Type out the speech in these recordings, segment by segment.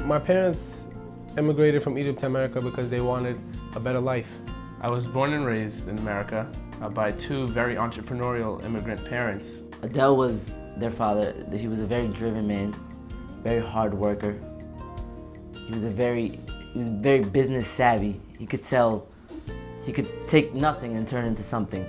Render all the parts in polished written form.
My parents immigrated from Egypt to America because they wanted a better life. I was born and raised in America by two very entrepreneurial immigrant parents. Adele was their father. He was a very driven man, very hard worker. He was very business savvy. He could take nothing and turn it into something.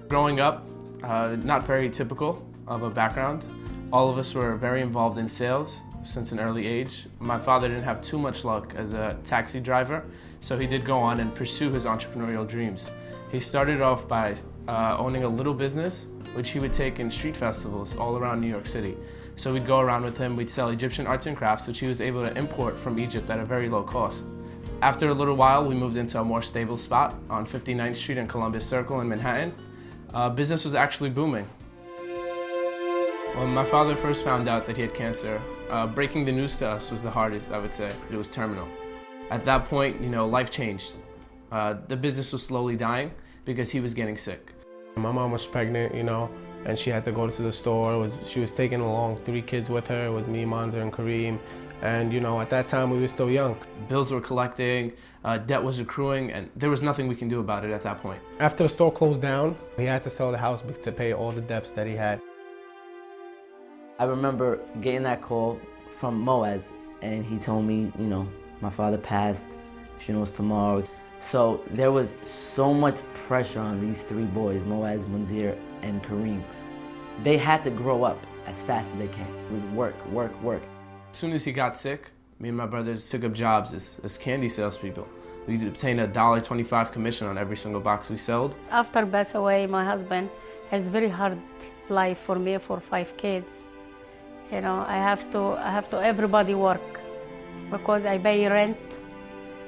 Growing up, not very typical of a background. All of us were very involved in sales since an early age. My father didn't have too much luck as a taxi driver, so he did go on and pursue his entrepreneurial dreams. He started off by owning a little business, which he would take in street festivals all around New York City. So we'd go around with him, we'd sell Egyptian arts and crafts, which he was able to import from Egypt at a very low cost. After a little while, we moved into a more stable spot on 59th Street and Columbus Circle in Manhattan. Business was actually booming. When my father first found out that he had cancer, breaking the news to us was the hardest, I would say. It was terminal. At that point, life changed. The business was slowly dying because he was getting sick. My mom was pregnant, and she had to go to the store. She was taking along 3 kids with her. It was me, Monza, and Karim. And, at that time, we were still young. Bills were collecting, debt was accruing, and there was nothing we can do about it at that point. After the store closed down, he had to sell the house to pay all the debts that he had. I remember getting that call from Moaz, and he told me, my father passed, funeral's tomorrow. So there was so much pressure on these 3 boys, Moaz, Munzir, and Karim. They had to grow up as fast as they can. It was work, work, work. As soon as he got sick, me and my brothers took up jobs as candy salespeople. We'd obtain a $1.25 commission on every single box we sold. After pass away, my husband has very hard life for me, for 5 kids. I have to everybody work because I pay rent,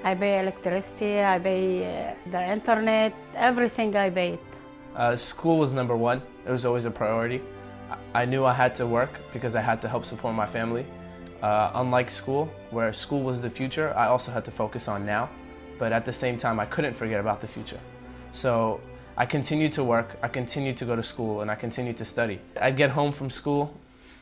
I pay electricity, I pay the internet, everything I pay it. School was number 1. It was always a priority. I knew I had to work because I had to help support my family. Unlike school, where school was the future, I also had to focus on now. But at the same time, I couldn't forget about the future. So I continued to work, I continued to go to school, and I continued to study. I'd get home from school,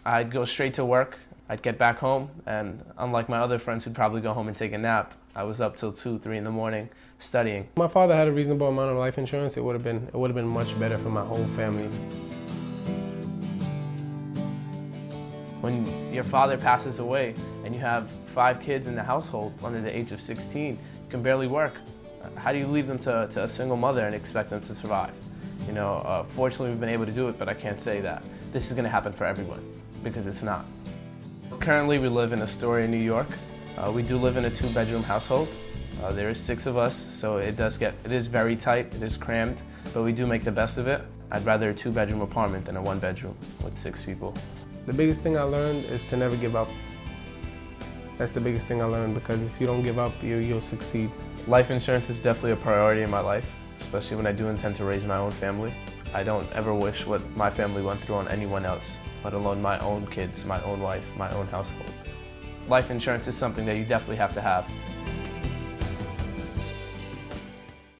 I'd go straight to work, I'd get back home, and unlike my other friends who'd probably go home and take a nap, I was up till 2, 3 in the morning studying. My father had a reasonable amount of life insurance. It would have been much better for my whole family. When your father passes away and you have 5 kids in the household under the age of 16, you can barely work. How do you leave them to a single mother and expect them to survive? Fortunately we've been able to do it, but I can't say that this is going to happen for everyone, because it's not. Currently we live in Astoria, New York. We do live in a 2-bedroom household. There is 6 of us, so it is very tight, it is crammed, but we do make the best of it. I'd rather a 2-bedroom apartment than a 1-bedroom with 6 people. The biggest thing I learned is to never give up. That's the biggest thing I learned, because if you don't give up, you'll succeed. Life insurance is definitely a priority in my life, especially when I do intend to raise my own family. I don't ever wish what my family went through on anyone else, let alone my own kids, my own wife, my own household. Life insurance is something that you definitely have to have.